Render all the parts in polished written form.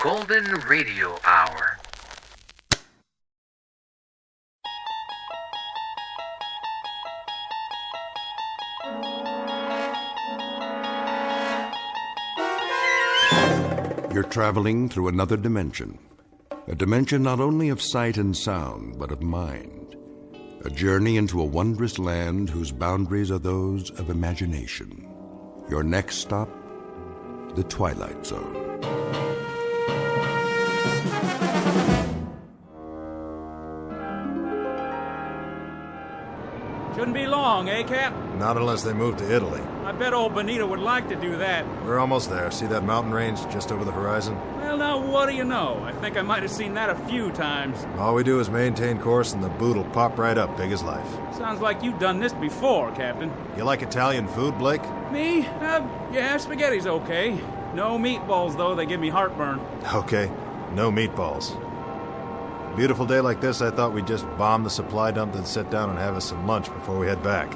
Golden Radio Hour. You're traveling through another dimension. A dimension not only of sight and sound, but of mind. A journey into a wondrous land whose boundaries are those of imagination. Your next stop, the Twilight Zone. Shouldn't be long, eh, Cap? Not unless they move to Italy. I bet old Benito would like to do that. We're almost there. See that mountain range just over the horizon? Well, now, what do you know? I think I might have seen that a few times. All we do is maintain course and the boot will pop right up, big as life. Sounds like you've done this before, Captain. You like Italian food, Blake? Me? Yeah, spaghetti's okay. No meatballs, though. They give me heartburn. Okay, no meatballs. Beautiful day like this, I thought we'd just bomb the supply dump and sit down and have us some lunch before we head back.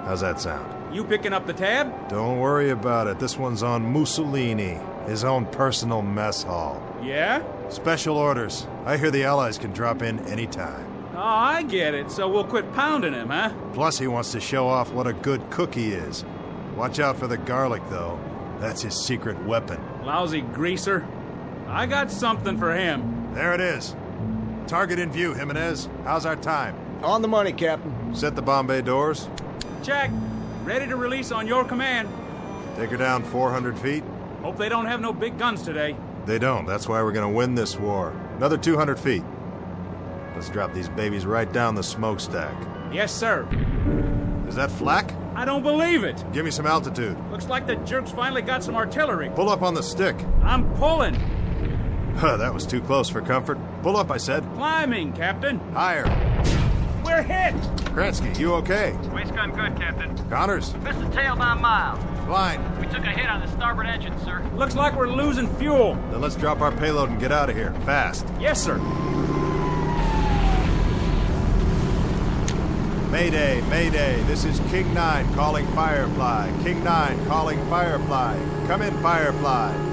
How's that sound? You picking up the tab? Don't worry about it. This one's on Mussolini, his own personal mess hall. Yeah? Special orders. I hear the Allies can drop in any time. Oh, I get it. So we'll quit pounding him, huh? Plus, he wants to show off what a good cook he is. Watch out for the garlic, though. That's his secret weapon. Lousy greaser. I got something for him. There it is. Target in view, Jimenez. How's our time? On the money, Captain. Set the bomb bay doors. Check. Ready to release on your command. Take her down 400 feet. Hope they don't have no big guns today. They don't. That's why we're gonna win this war. Another 200 feet. Let's drop these babies right down the smokestack. Yes, sir. Is that flak? I don't believe it. Give me some altitude. Looks like the jerks finally got some artillery. Pull up on the stick. I'm pulling. That was too close for comfort. Pull up, I said. Climbing, Captain. Higher. We're hit. Kransky, you okay? Waist gun good, Captain. Connors? Missed the tail by a mile. Fine. We took a hit on the starboard engine, sir. Looks like we're losing fuel. Then let's drop our payload and get out of here. Fast. Yes, sir. Mayday, Mayday. This is King 9 calling Firefly. King 9 calling Firefly. Come in, Firefly.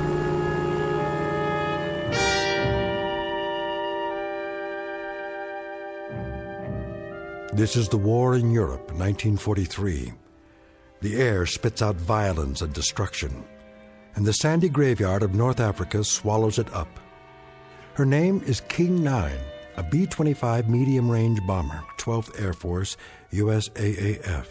This is the war in Europe, 1943. The air spits out violence and destruction, and the sandy graveyard of North Africa swallows it up. Her name is King 9, a B-25 medium-range bomber, 12th Air Force, USAAF.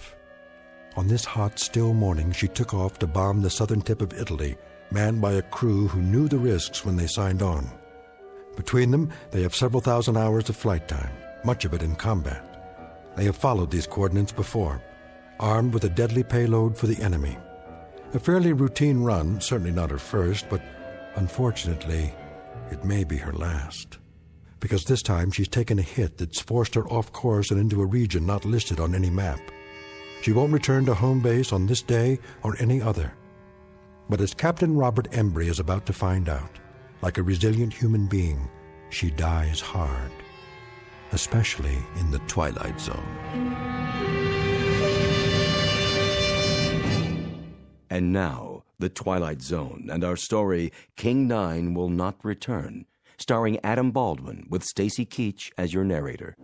On this hot, still morning, she took off to bomb the southern tip of Italy, manned by a crew who knew the risks when they signed on. Between them, they have several thousand hours of flight time, much of it in combat. They have followed these coordinates before, armed with a deadly payload for the enemy. A fairly routine run, certainly not her first, but unfortunately, it may be her last. Because this time she's taken a hit that's forced her off course and into a region not listed on any map. She won't return to home base on this day or any other. But as Captain Robert Embry is about to find out, like a resilient human being, she dies hard. Especially in the Twilight Zone. And now, The Twilight Zone and our story, King 9 Will Not Return, starring Adam Baldwin with Stacy Keach as your narrator.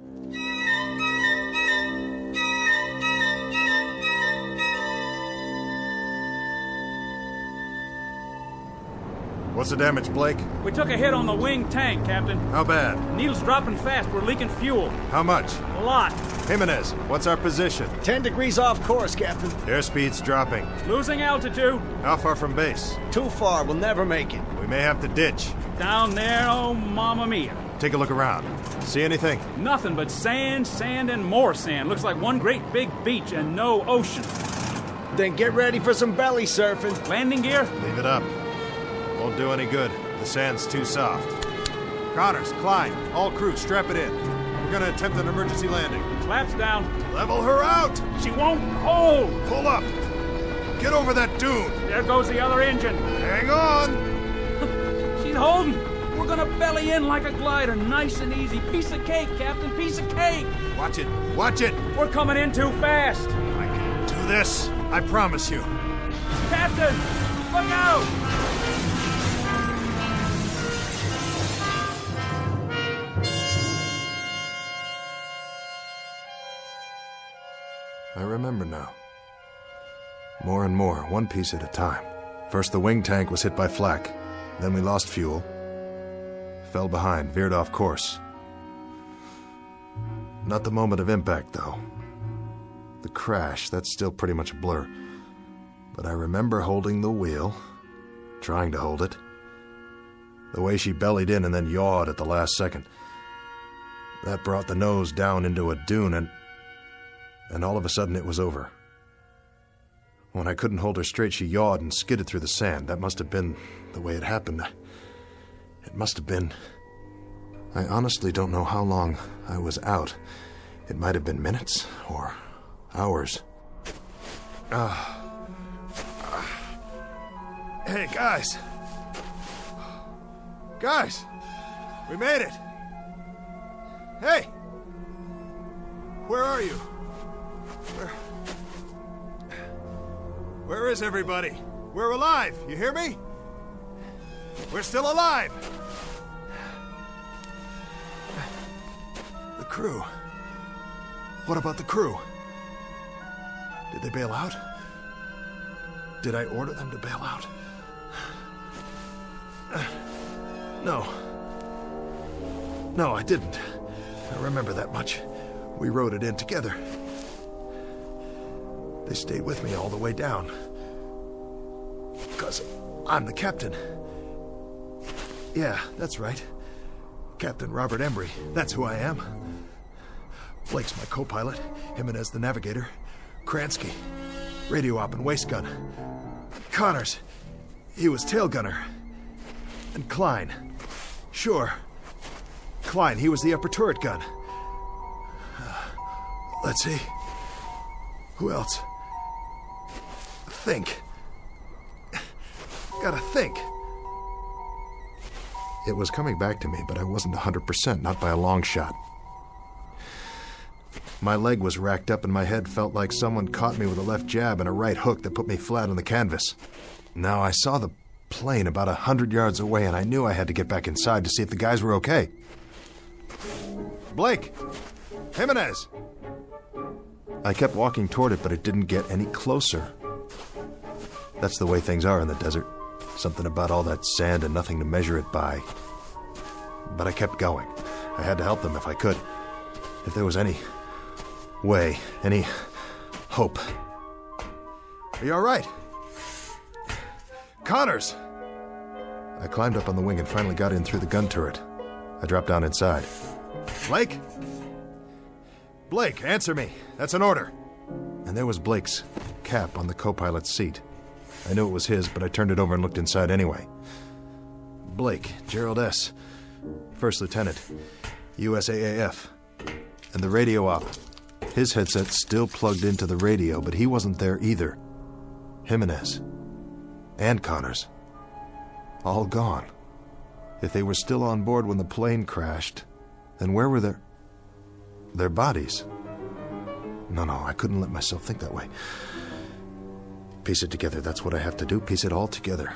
What's the damage, Blake? We took a hit on the wing tank, Captain. How bad? Needle's dropping fast. We're leaking fuel. How much? A lot. Jimenez, what's our position? 10 degrees off course, Captain. Airspeed's dropping. Losing altitude. How far from base? Too far. We'll never make it. We may have to ditch. Down there, oh, mamma mia. Take a look around. See anything? Nothing but sand, sand, and more sand. Looks like one great big beach and no ocean. Then get ready for some belly surfing. Landing gear? Leave it up. Won't do any good. The sand's too soft. Connors, Klein, all crew, strap it in. We're gonna attempt an emergency landing. Flaps down. Level her out! She won't hold. Pull up! Get over that dune! There goes the other engine. Hang on! She's holding. We're gonna belly in like a glider. Nice and easy. Piece of cake, Captain. Piece of cake. Watch it! Watch it! We're coming in too fast. I can do this! I promise you. Captain, look out! I remember now. More and more, one piece at a time. First the wing tank was hit by flak. Then we lost fuel. Fell behind, veered off course. Not the moment of impact, though. The crash, that's still pretty much a blur. But I remember holding the wheel, trying to hold it. The way she bellied in and then yawed at the last second. That brought the nose down into a dune, and all of a sudden it was over. When I couldn't hold her straight, she yawed and skidded through the sand. That must have been the way it happened. It must have been... I honestly don't know how long I was out. It might have been minutes or hours. Hey, guys! Guys! We made it! Hey! Where are you? Where is everybody? We're alive, you hear me? We're still alive! The crew. What about the crew? Did they bail out? Did I order them to bail out? No. No, I didn't. I remember that much. We rode it in together. They stayed with me all the way down. Because I'm the captain. Yeah, that's right. Captain Robert Embry. That's who I am. Blake's my co-pilot. Jimenez the navigator. Kransky, radio op and waist gun. Connors, he was tail gunner. And Klein. Sure. Klein, he was the upper turret gun. Let's see. Who else? Think. Gotta think. It was coming back to me, but I wasn't 100%, not by a long shot. My leg was racked up and my head felt like someone caught me with a left jab and a right hook that put me flat on the canvas. Now I saw the plane about 100 yards away and I knew I had to get back inside to see if the guys were okay. Blake! Jimenez! I kept walking toward it, but it didn't get any closer. That's the way things are in the desert. Something about all that sand and nothing to measure it by. But I kept going. I had to help them if I could. If there was any way, any hope. Are you all right? Connors! I climbed up on the wing and finally got in through the gun turret. I dropped down inside. Blake? Blake, answer me. That's an order. And there was Blake's cap on the co-pilot's seat. I knew it was his, but I turned it over and looked inside anyway. Blake, Gerald S., First Lieutenant, USAAF. And the radio op. His headset still plugged into the radio, but he wasn't there either. Jimenez. And Connors. All gone. If they were still on board when the plane crashed, then where were their bodies? No, I couldn't let myself think that way. Piece it together, that's what I have to do, piece it all together.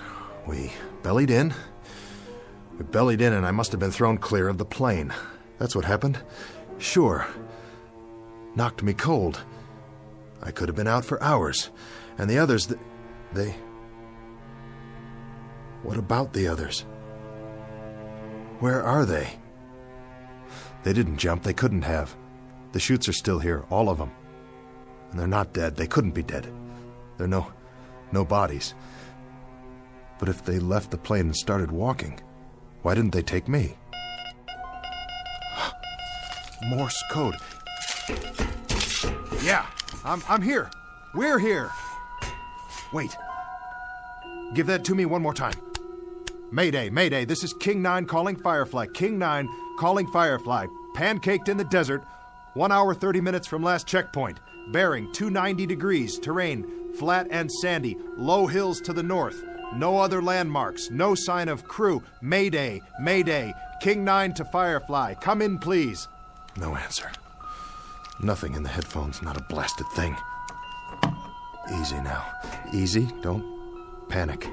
We bellied in, and I must have been thrown clear of the plane. That's what happened. Sure. Knocked me cold. I could have been out for hours. And the others, they... What about the others? Where are they? They didn't jump, they couldn't have. The chutes are still here, all of them. And they're not dead, they couldn't be dead. There are no bodies. But if they left the plane and started walking, why didn't they take me? Morse code. Yeah, I'm here. We're here. Wait. Give that to me one more time. Mayday, Mayday, this is King 9 calling Firefly. King 9 calling Firefly. Pancaked in the desert, 1 hour 30 minutes from last checkpoint. Bearing 290 degrees, terrain flat and sandy, low hills to the north. No other landmarks, no sign of crew. Mayday, Mayday, King 9 to Firefly. Come in, please. No answer. Nothing in the headphones, not a blasted thing. Easy now. Easy, don't panic.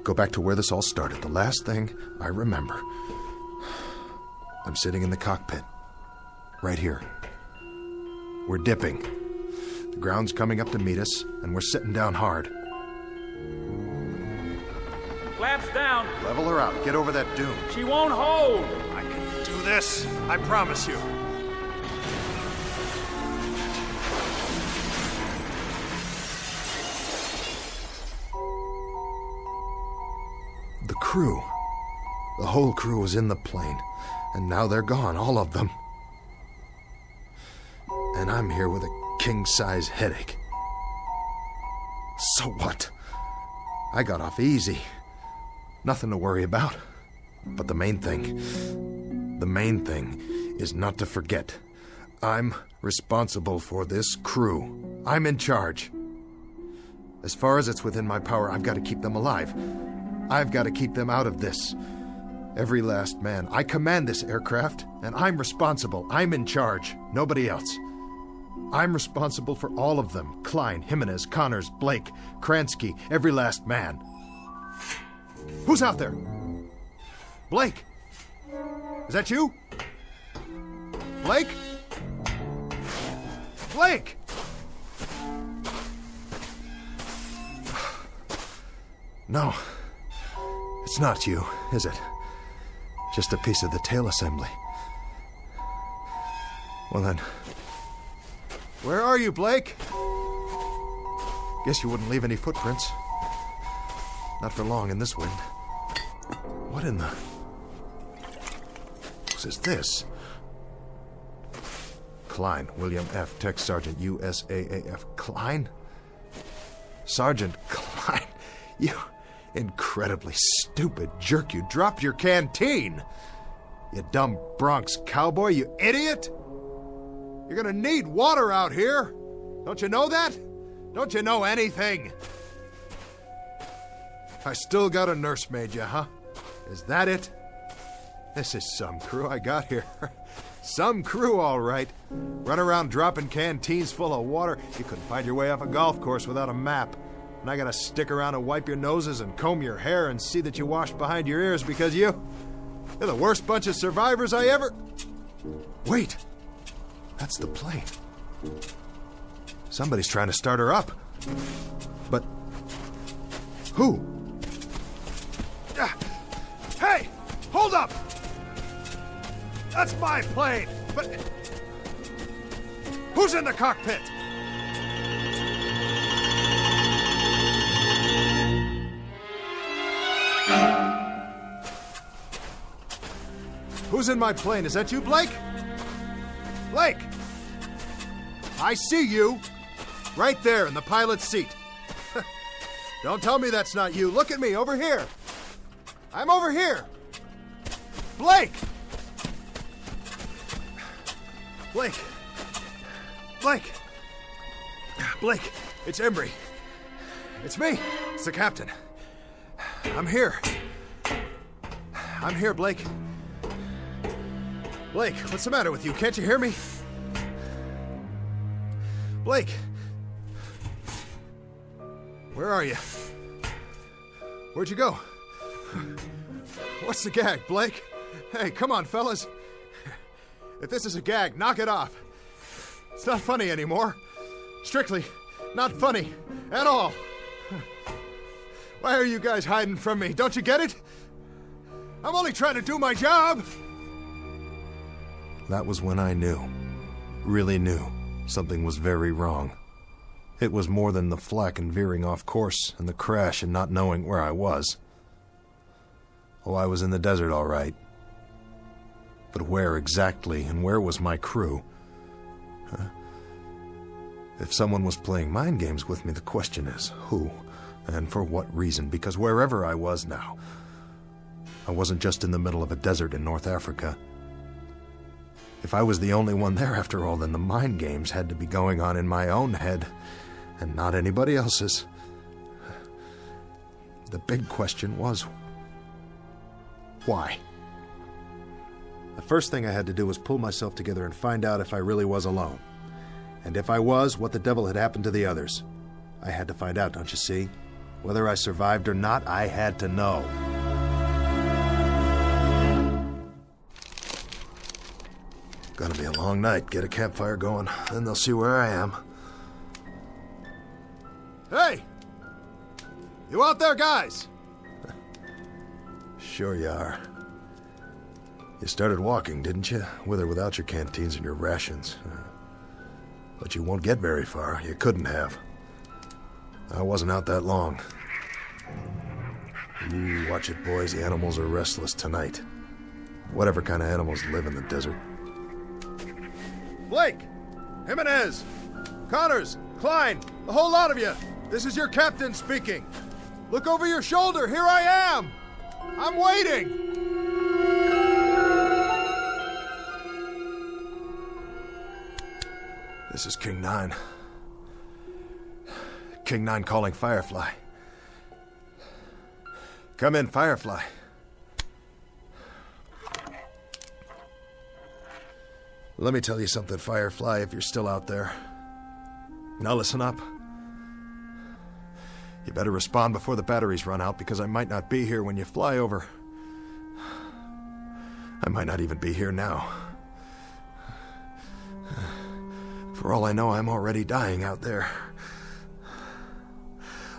Go back to where this all started. The last thing I remember. I'm sitting in the cockpit. Right here. We're dipping. The ground's coming up to meet us, and we're sitting down hard. Flaps down. Level her out. Get over that dune. She won't hold. I can do this. I promise you. The crew. The whole crew was in the plane, and now they're gone, all of them. And I'm here with a king-size headache. So what? I got off easy. Nothing to worry about. But the main thing is not to forget. I'm responsible for this crew. I'm in charge. As far as it's within my power, I've got to keep them alive. I've got to keep them out of this. Every last man. I command this aircraft, and I'm responsible. I'm in charge. Nobody else. I'm responsible for all of them. Klein, Jimenez, Connors, Blake, Kransky, every last man. Who's out there? Blake? Is that you? Blake? Blake! No. It's not you, is it? Just a piece of the tail assembly. Well then, where are you, Blake? Guess you wouldn't leave any footprints. Not for long in this wind. What in the... What is this? Klein, William F., Tech Sergeant, USAAF. Klein? Sergeant Klein, you incredibly stupid jerk. You dropped your canteen. You dumb Bronx cowboy, you idiot. You're gonna need water out here. Don't you know that? Don't you know anything? I still got a nursemaid, you, huh? Is that it? This is some crew I got here. Some crew, all right. Run around dropping canteens full of water. You couldn't find your way off a golf course without a map. And I gotta stick around and wipe your noses and comb your hair and see that you wash behind your ears because you're the worst bunch of survivors I ever... Wait. That's the plane. Somebody's trying to start her up. But... who? Hey! Hold up! That's my plane! But... who's in the cockpit? Who's in my plane? Is that you, Blake? Blake! I see you! Right there in the pilot's seat. Don't tell me that's not you. Look at me, over here. I'm over here. Blake! Blake! Blake! Blake, it's Embry. It's me. It's the captain. I'm here. I'm here, Blake. Blake, what's the matter with you? Can't you hear me? Blake! Where are you? Where'd you go? What's the gag, Blake? Hey, come on, fellas. If this is a gag, knock it off. It's not funny anymore. Strictly not funny at all. Why are you guys hiding from me? Don't you get it? I'm only trying to do my job. That was when I knew, really knew, something was very wrong. It was more than the flak and veering off course and the crash and not knowing where I was. Oh, I was in the desert, all right. But where exactly, and where was my crew? Huh? If someone was playing mind games with me, the question is, who? And for what reason? Because wherever I was now, I wasn't just in the middle of a desert in North Africa. If I was the only one there after all, then the mind games had to be going on in my own head, and not anybody else's. The big question was, why? The first thing I had to do was pull myself together and find out if I really was alone. And if I was, what the devil had happened to the others. I had to find out, don't you see? Whether I survived or not, I had to know. Gonna be a long night. Get a campfire going, then they'll see where I am. Hey! You out there, guys? Sure you are. You started walking, didn't you? With or without your canteens and your rations. But you won't get very far. You couldn't have. I wasn't out that long. You watch it, boys. The animals are restless tonight. Whatever kind of animals live in the desert. Blake! Jimenez! Connors! Klein! The whole lot of you! This is your captain speaking. Look over your shoulder. Here I am! I'm waiting! This is King 9. King 9 calling Firefly. Come in, Firefly. Let me tell you something, Firefly, if you're still out there. Now listen up. You better respond before the batteries run out, because I might not be here when you fly over. I might not even be here now. For all I know, I'm already dying out there.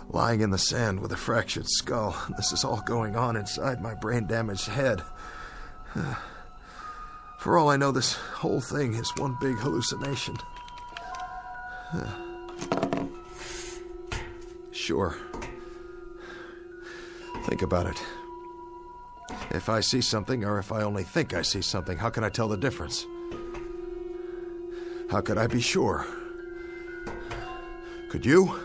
Lying in the sand with a fractured skull. This is all going on inside my brain-damaged head. For all I know, this whole thing is one big hallucination. Sure. Think about it. If I see something, or if I only think I see something, how can I tell the difference? How could I be sure? Could you?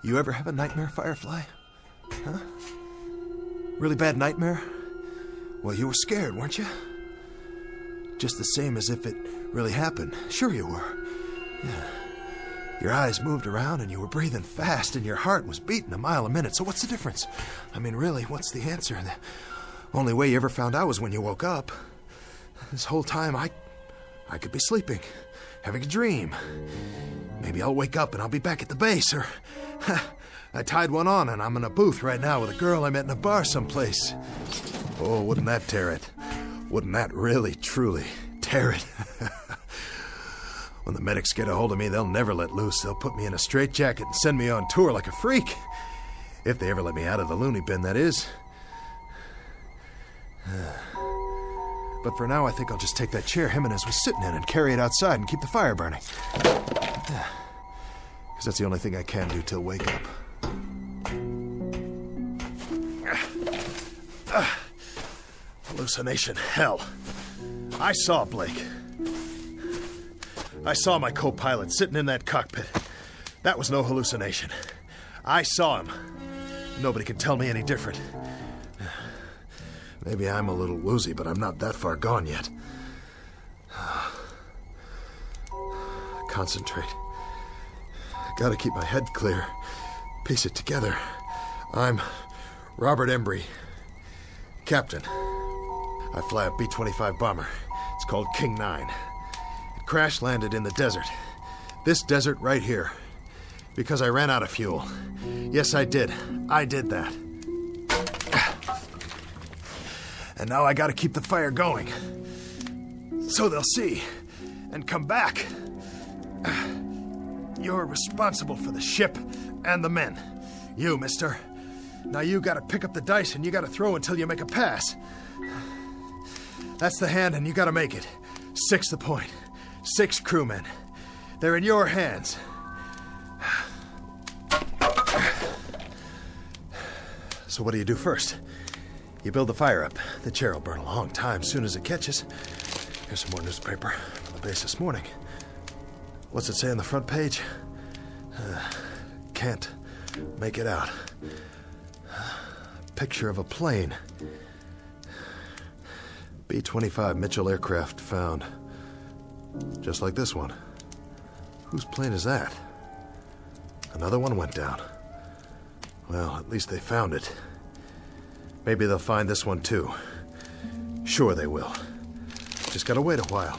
You ever have a nightmare, Firefly? Huh? Really bad nightmare? Well, you were scared, weren't you? Just the same as if it really happened. Sure you were. Yeah. Your eyes moved around and you were breathing fast and your heart was beating a mile a minute. So what's the difference? I mean, really, what's the answer? The only way you ever found out was when you woke up. This whole time, I could be sleeping, having a dream. Maybe I'll wake up and I'll be back at the base, or I tied one on and I'm in a booth right now with a girl I met in a bar someplace. Oh, wouldn't that tear it? Wouldn't that really, truly tear it? When the medics get a hold of me, they'll never let loose. They'll put me in a straitjacket and send me on tour like a freak. If they ever let me out of the loony bin, that is. But for now, I think I'll just take that chair Jimenez was sitting in and carry it outside and keep the fire burning. Because that's the only thing I can do till wake up. Hallucination, hell. I saw Blake. I saw my co-pilot sitting in that cockpit. That was no hallucination. I saw him. Nobody can tell me any different. Maybe I'm a little woozy, but I'm not that far gone yet. Concentrate. Gotta keep my head clear. Piece it together. I'm Robert Embry, captain. I fly a B-25 bomber. It's called King 9. It crash-landed in the desert. This desert right here. Because I ran out of fuel. Yes, I did. I did that. And now I gotta keep the fire going. So they'll see. And come back. You're responsible for the ship and the men. You, mister. Now you gotta pick up the dice and you gotta throw until you make a pass. That's the hand and you gotta make it. 6 the point. 6 crewmen. They're in your hands. So what do you do first? You build the fire up. The chair will burn a long time soon as it catches. Here's some more newspaper from the base this morning. What's it say on the front page? Can't make it out. Picture of a plane. B-25 Mitchell aircraft found. Just like this one. Whose plane is that? Another one went down. Well, at least they found it. Maybe they'll find this one too. Sure they will. Just gotta wait a while.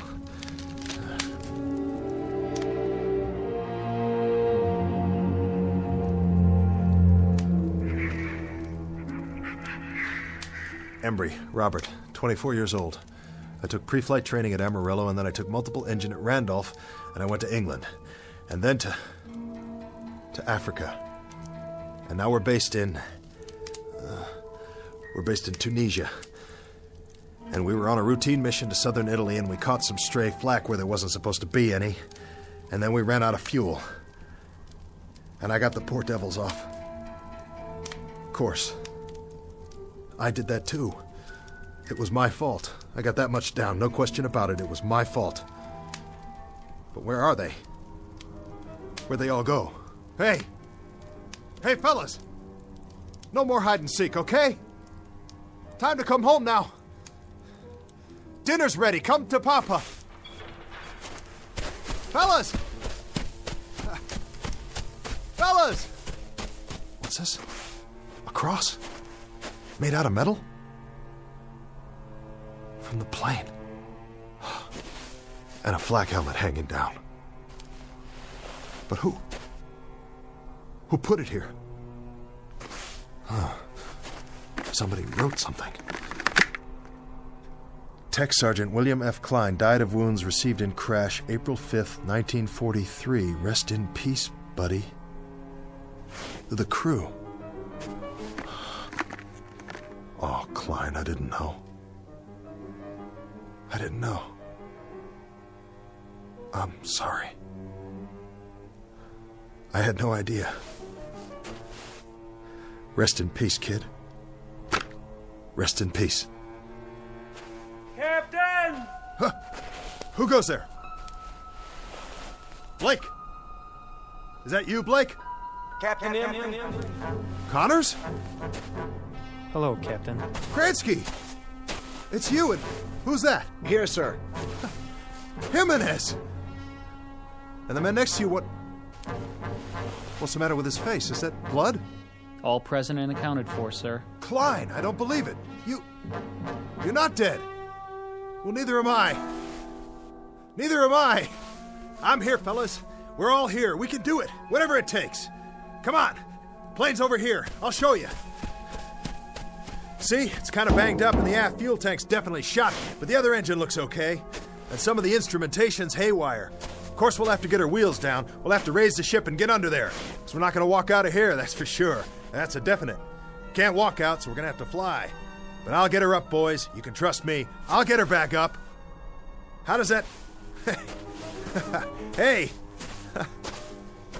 Embry, Robert, 24 years old. I took pre-flight training at Amarillo, and then I took multiple engine at Randolph, and I went to England. And then to Africa. And now we're based in Tunisia. And we were on a routine mission to southern Italy, and we caught some stray flak where there wasn't supposed to be any. And then we ran out of fuel. And I got the poor devils off. Of course. I did that too. It was my fault. I got that much down, no question about it. It was my fault. But where are they? Where'd they all go? Hey! Hey, fellas! No more hide and seek, okay? Time to come home now. Dinner's ready. Come to Papa. Fellas! Fellas! What's this? A cross? Made out of metal? From the plane. And a flak helmet hanging down. But who? Who put it here? Somebody wrote something. Tech Sergeant William F. Klein died of wounds received in crash April 5th, 1943. Rest in peace, buddy. The crew. Oh, Klein, I didn't know. I didn't know. I'm sorry. I had no idea. Rest in peace, kid. Rest in peace. Captain! Huh. Who goes there? Blake! Is that you, Blake? Captain. Connors? Hello, Captain. Kransky! It's you, and who's that? Here, sir. Jimenez! And the man next to you, what's the matter with his face? Is that blood? All present and accounted for, sir. Klein, I don't believe it. You're not dead. Well, neither am I. Neither am I. I'm here, fellas. We're all here. We can do it. Whatever it takes. Come on. Plane's over here. I'll show you. See? It's kind of banged up and the aft fuel tank's definitely shot, but the other engine looks okay. And some of the instrumentation's haywire. Of course, we'll have to get our wheels down. We'll have to raise the ship and get under there. Because we're not going to walk out of here, that's for sure. That's a definite. Can't walk out, so we're going to have to fly. But I'll get her up, boys. You can trust me. I'll get her back up. How does that... Hey!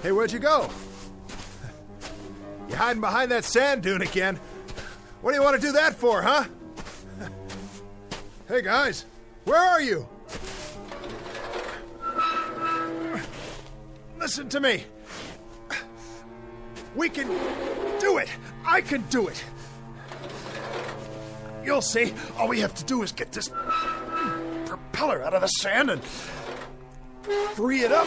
Hey, where'd you go? You hiding behind that sand dune again? What do you want to do that for, huh? Hey, guys. Where are you? Listen to me. We can do it. I can do it. You'll see. All we have to do is get this propeller out of the sand and free it up.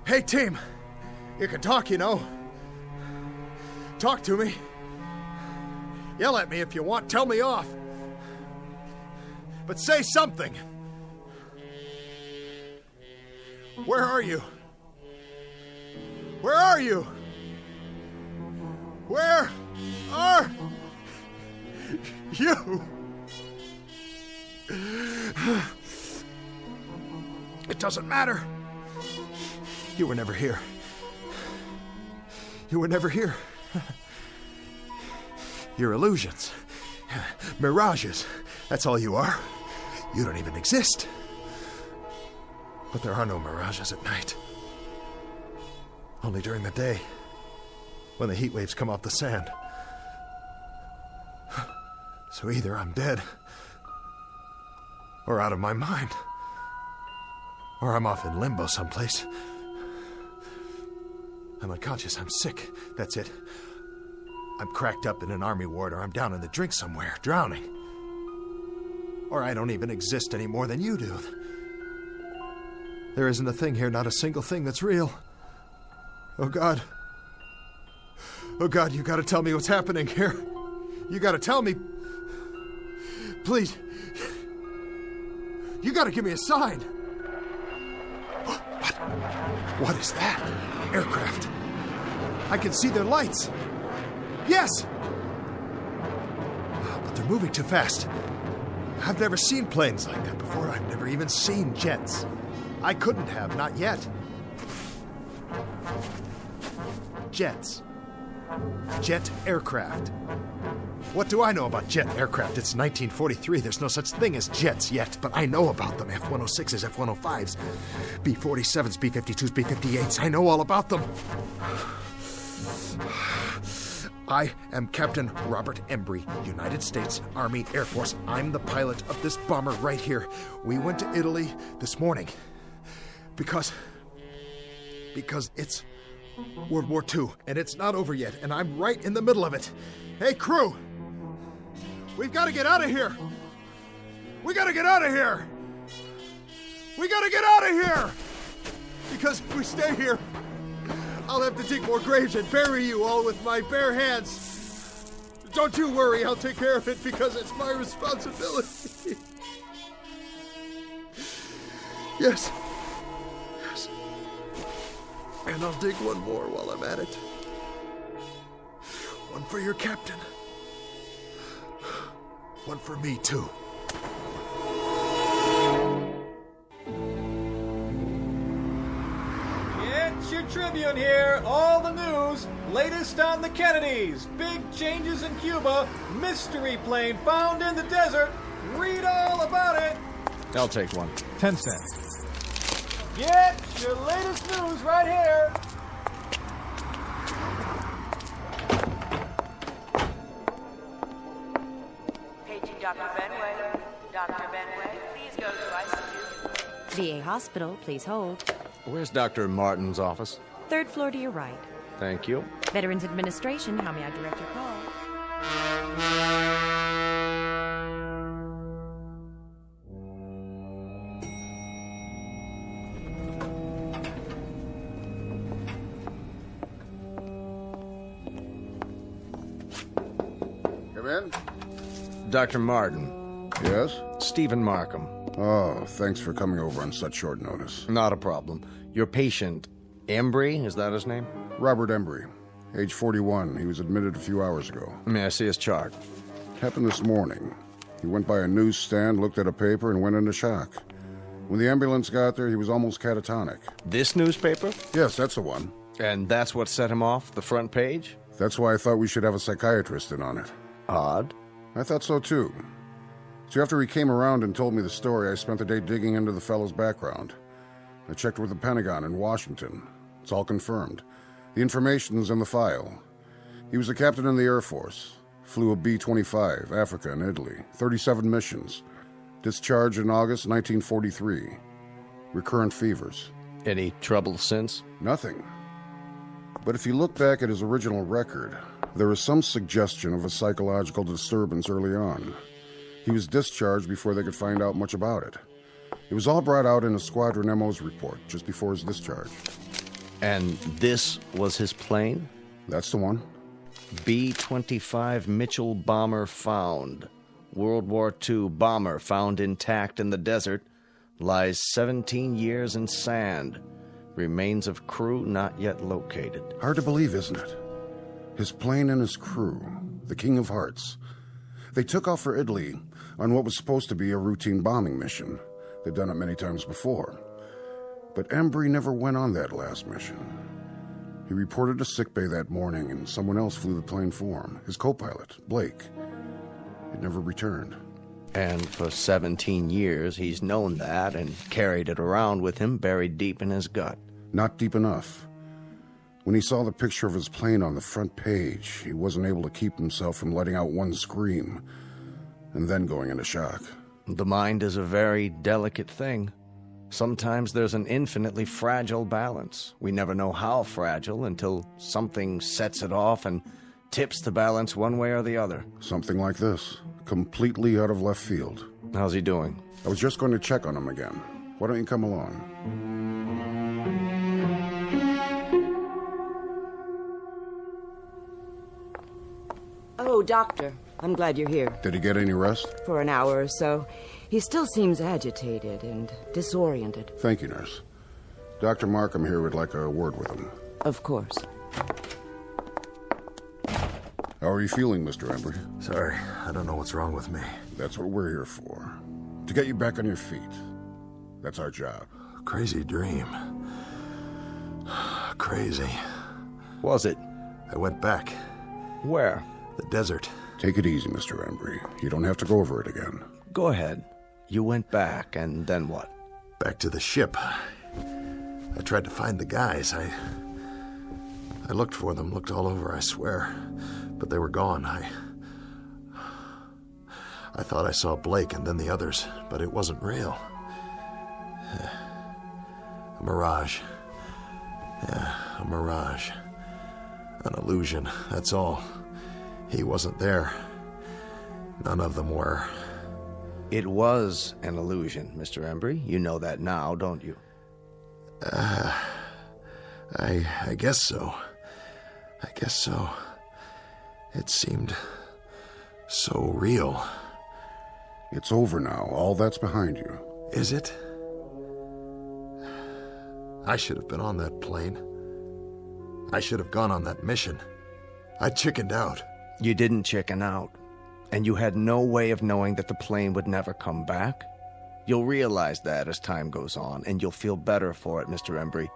Hey, team. You can talk, you know. Talk to me. Yell at me if you want. Tell me off. But say something. Where are you? Where are you? Where are you? It doesn't matter. You were never here. You were never here. You're illusions. Mirages. That's all you are. You don't even exist. But there are no mirages at night. Only during the day, when the heat waves come off the sand. So either I'm dead, or out of my mind, or I'm off in limbo someplace. I'm unconscious, I'm sick, that's it. I'm cracked up in an army ward, or I'm down in the drink somewhere, drowning. Or I don't even exist any more than you do. There isn't a thing here, not a single thing that's real. Oh, God. Oh, God, you gotta tell me what's happening here. You gotta tell me. Please. You gotta give me a sign. What? What is that? Aircraft. I can see their lights. Yes! But they're They're moving too fast. I've never seen planes like that before. I've never even seen jets. I couldn't have, not yet. Jets. Jet aircraft. What do I know about jet aircraft? It's 1943. There's no such thing as jets yet, but I know about them. F-106s, F-105s, B-47s, B-52s, B-58s. I know all about them. I am Captain Robert Embry, United States Army Air Force. I'm the pilot of this bomber right here. We went to Italy this morning because it's World War II, and it's not over yet, and I'm right in the middle of it. Hey, crew! We've got to get out of here! We got to get out of here! We got to get out of here! Because if we stay here, I'll have to dig more graves and bury you all with my bare hands. Don't you worry, I'll take care of it because it's my responsibility. Yes. Yes. And I'll dig one more while I'm at it. One for your captain. One for me, too. It's your Tribune here. All the news. Latest on the Kennedys. Big changes in Cuba. Mystery plane found in the desert. Read all about it. I'll take one. 10 cents. Get your latest news right here. Paging Dr. Benway. Dr. Benway, please go to ICU. VA Hospital, please hold. Where's Dr. Martin's office? 3rd floor to your right. Thank you. Veterans Administration, how may I direct your call? Come in. Dr. Martin. Yes? Stephen Markham. Oh, thanks for coming over on such short notice. Not a problem. Your patient, Embry, is that his name? Robert Embry, age 41. He was admitted a few hours ago. May I see his chart? Happened this morning. He went by a newsstand, looked at a paper, and went into shock. When the ambulance got there, he was almost catatonic. This newspaper? Yes, that's the one. And that's what set him off, the front page? That's why I thought we should have a psychiatrist in on it. Odd. I thought so, too. So after he came around and told me the story, I spent the day digging into the fellow's background. I checked with the Pentagon in Washington. It's all confirmed. The information's in the file. He was a captain in the Air Force. Flew a B-25, Africa and Italy. 37 missions. Discharged in August 1943. Recurrent fevers. Any trouble since? Nothing. But if you look back at his original record, there is some suggestion of a psychological disturbance early on. He was discharged before they could find out much about it. It was all brought out in a Squadron MO's report just before his discharge. And this was his plane? That's the one. B-25 Mitchell bomber found. World War II bomber found intact in the desert. Lies 17 years in sand. Remains of crew not yet located. Hard to believe, isn't it? His plane and his crew, the King of Hearts. They took off for Italy on what was supposed to be a routine bombing mission. They'd done it many times before. But Embry never went on that last mission. He reported to sickbay that morning, and someone else flew the plane for him, his co-pilot, Blake. It never returned. And for 17 years, he's known that and carried it around with him buried deep in his gut. Not deep enough. When he saw the picture of his plane on the front page, he wasn't able to keep himself from letting out one scream, and then going into shock. The mind is a very delicate thing. Sometimes there's an infinitely fragile balance. We never know how fragile until something sets it off and tips the balance one way or the other. Something like this, completely out of left field. How's he doing? I was just going to check on him again. Why don't you come along? Oh, Doctor, I'm glad you're here. Did he get any rest? For an hour or so. He still seems agitated and disoriented. Thank you, nurse. Dr. Markham here would like a word with him. Of course. I How are you feeling, Mr. Embry? Sorry, I don't know what's wrong with me. That's what we're here for. To get you back on your feet. That's our job. Crazy dream. Crazy. Was it? I went back. Where? The desert. Take it easy, Mr. Embry. You don't have to go over it again. Go ahead. You went back, and then what? Back to the ship. I tried to find the guys. I looked for them, looked all over, I swear. But they were gone. I thought I saw Blake and then the others, but it wasn't real. A mirage. Yeah, a mirage. An illusion, that's all. He wasn't there. None of them were. It was an illusion, Mr. Embry. You know that now, don't you? I guess so. I guess so. It seemed so real. It's over now. All that's behind you. Is it? I should have been on that plane. I should have gone on that mission. I chickened out. You didn't chicken out. And you had no way of knowing that the plane would never come back. You'll realize that as time goes on, and you'll feel better for it, Mr. Embry.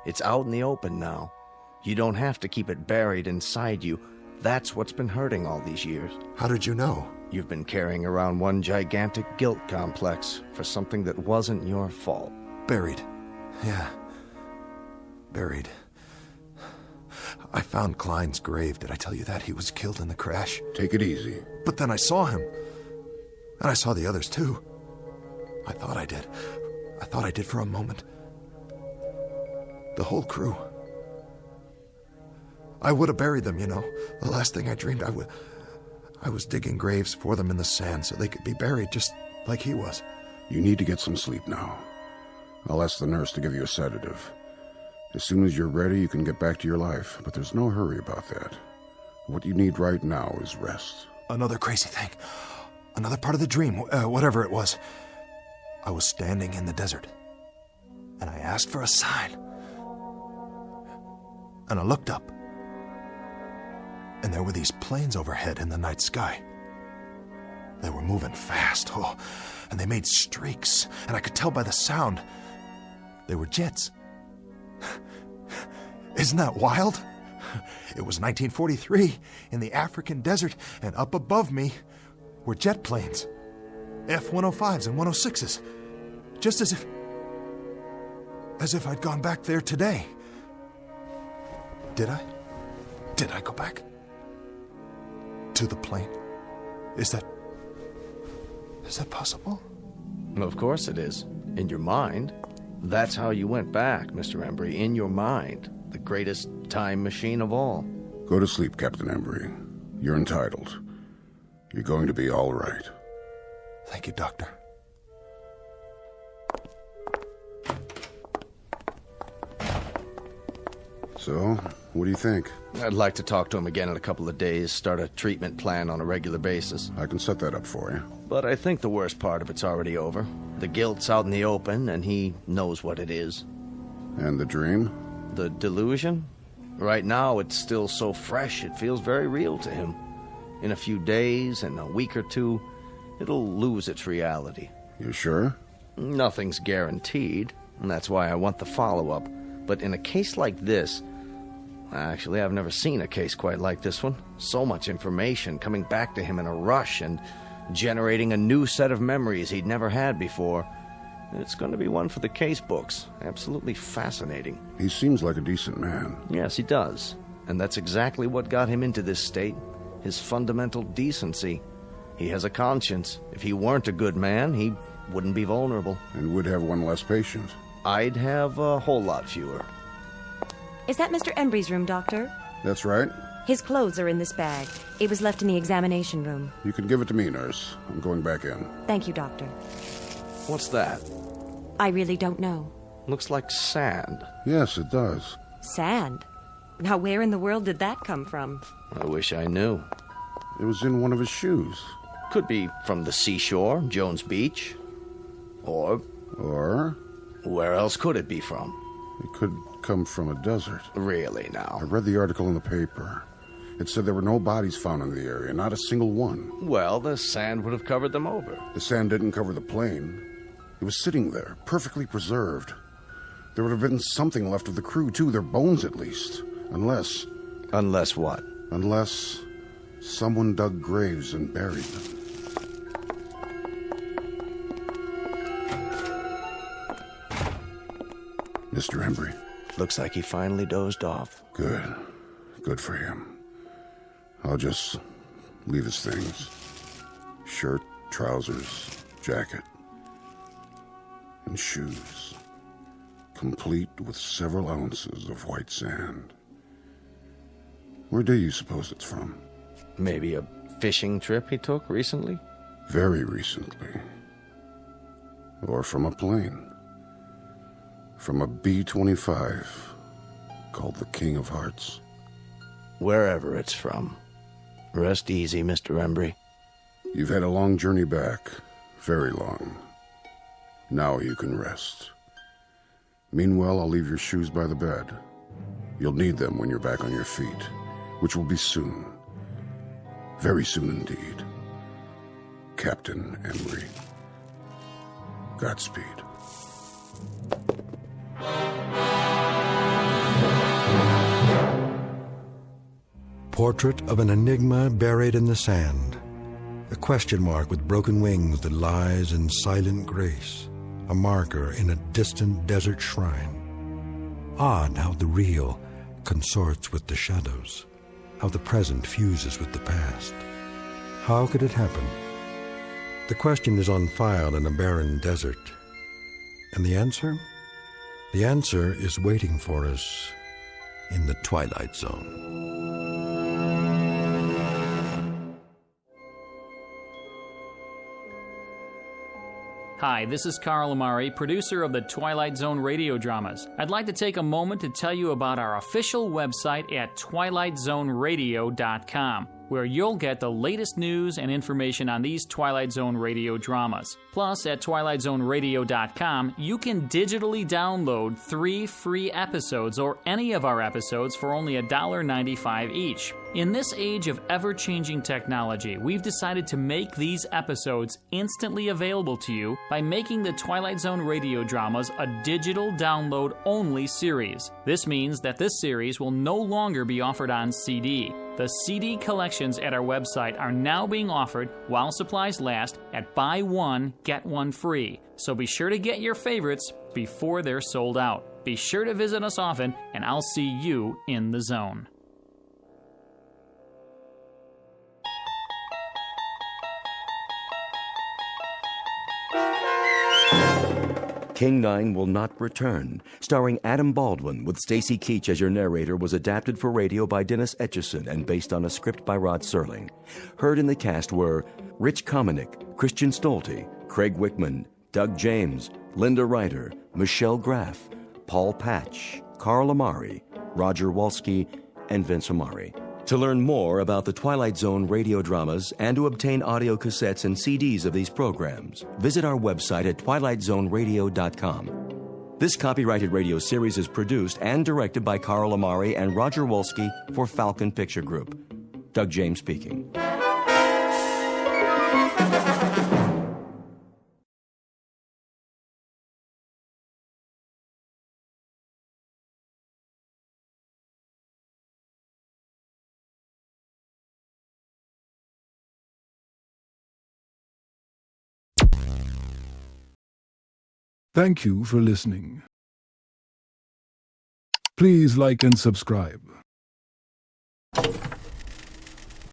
It's out in the open now. You don't have to keep it buried inside you. That's what's been hurting all these years. How did you know? You've been carrying around one gigantic guilt complex for something that wasn't your fault. Buried. Yeah. Buried. I found Klein's grave. Did I tell you that? He was killed in the crash. Take it easy. But then I saw him. And I saw the others, too. I thought I did. I thought I did for a moment. The whole crew. I would have buried them, you know. The last thing I dreamed, I was digging graves for them in the sand so they could be buried just like he was. You need to get some sleep now. I'll ask the nurse to give you a sedative. As soon as you're ready, you can get back to your life, but there's no hurry about that. What you need right now is rest. Another crazy thing. Another part of the dream, whatever it was. I was standing in the desert, and I asked for a sign. And I looked up, and there were these planes overhead in the night sky. They were moving fast, and they made streaks, and I could tell by the sound. They were jets. Isn't that wild? It was 1943 in the African desert, and up above me were jet planes. F-105s and 106s. Just as if I'd gone back there today. Did I? Did I go back? To the plane? Is that possible? Of course it is. In your mind. That's how you went back, Mr. Embry. In your mind. The greatest time machine of all. Go to sleep, Captain Embry. You're entitled. You're going to be all right. Thank you, Doctor. So, what do you think? I'd like to talk to him again in a couple of days, start a treatment plan on a regular basis. I can set that up for you. But I think the worst part of it's already over. The guilt's out in the open, and he knows what it is. And the dream? The delusion? Right now, it's still so fresh, it feels very real to him. In a few days, in a week or two, it'll lose its reality. You sure? Nothing's guaranteed, and that's why I want the follow-up. But in a case like this... Actually, I've never seen a case quite like this one. So much information coming back to him in a rush and generating a new set of memories he'd never had before. It's going to be one for the case books. Absolutely fascinating. He seems like a decent man. Yes, he does. And that's exactly what got him into this state. His fundamental decency. He has a conscience. If he weren't a good man, he wouldn't be vulnerable. And would have one less patient. I'd have a whole lot fewer. Is that Mr. Embry's room, Doctor? That's right. His clothes are in this bag. It was left in the examination room. You can give it to me, nurse. I'm going back in. Thank you, Doctor. What's that? I really don't know. Looks like sand. Yes, it does. Sand? Now, where in the world did that come from? I wish I knew. It was in one of his shoes. Could be from the seashore, Jones Beach. Or... Where else could it be from? It could come from a desert. Really, now? I read the article in the paper. It said there were no bodies found in the area, not a single one. Well, the sand would have covered them over. The sand didn't cover the plane. It was sitting there, perfectly preserved. There would have been something left of the crew, too, their bones at least. Unless... Unless what? Unless someone dug graves and buried them. Mr. Embry. Looks like he finally dozed off. Good. Good for him. I'll just leave his things. Shirt, trousers, jacket, and shoes. Complete with several ounces of white sand. Where do you suppose it's from? Maybe a fishing trip he took recently? Very recently. Or from a plane. From a B-25 called the King of Hearts. Wherever it's from. Rest easy, Mr. Embry. You've had a long journey back. Very long. Now you can rest. Meanwhile, I'll leave your shoes by the bed. You'll need them when you're back on your feet, which will be soon. Very soon indeed. Captain Embry. Godspeed. Portrait of an enigma buried in the sand. A question mark with broken wings that lies in silent grace. A marker in a distant desert shrine. Odd how the real consorts with the shadows. How the present fuses with the past. How could it happen? The question is on file in a barren desert. And the answer? The answer is waiting for us in the Twilight Zone. Hi, this is Carl Amari, producer of the Twilight Zone radio dramas. I'd like to take a moment to tell you about our official website at twilightzoneradio.com, where you'll get the latest news and information on these Twilight Zone radio dramas. Plus, at twilightzoneradio.com, you can digitally download 3 free episodes or any of our episodes for only $1.95 each. In this age of ever-changing technology, we've decided to make these episodes instantly available to you by making the Twilight Zone radio dramas a digital download-only series. This means that this series will no longer be offered on CD. The CD collections at our website are now being offered while supplies last at buy one, get one free. So be sure to get your favorites before they're sold out. Be sure to visit us often, and I'll see you in the zone. King 9 Will Not Return, starring Adam Baldwin with Stacy Keach as your narrator, was adapted for radio by Dennis Etchison and based on a script by Rod Serling. Heard in the cast were Rich Kominick, Christian Stolte, Craig Wickman, Doug James, Linda Ryder, Michelle Graff, Paul Patch, Carl Amari, Roger Walski, and Vince Amari. To learn more about the Twilight Zone radio dramas and to obtain audio cassettes and CDs of these programs, visit our website at twilightzoneradio.com. This copyrighted radio series is produced and directed by Carl Amari and Roger Wolski for Falcon Picture Group. Doug James speaking. Thank you for listening. Please like and subscribe.